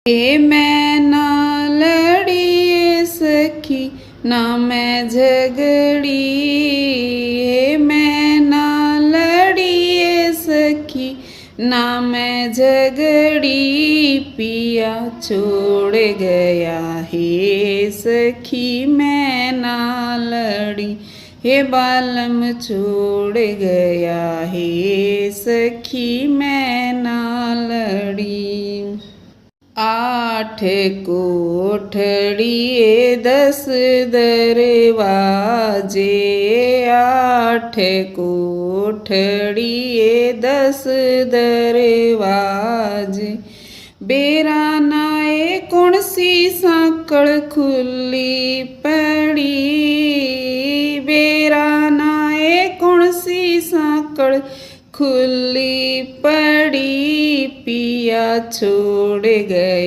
ये मैं ना लड़ी सखी ना मैं झगड़ी, ये मैं ना लड़ी सखी ना मैं झगड़ी, पिया छोड़ गया हे सखी मैं ना लड़ी, हे बालम छोड़ गया हे सखी मैं ना लड़ी। आठ कोठड़िए 10 दरवाजे, आठ कोठड़िए 10 दरवाजे, बेरा नाए कौन सी सांकड़ खुली पड़ी, बेरा नाए कौन सी सांकड़ खुली पड़ी, पिया छोड़ गया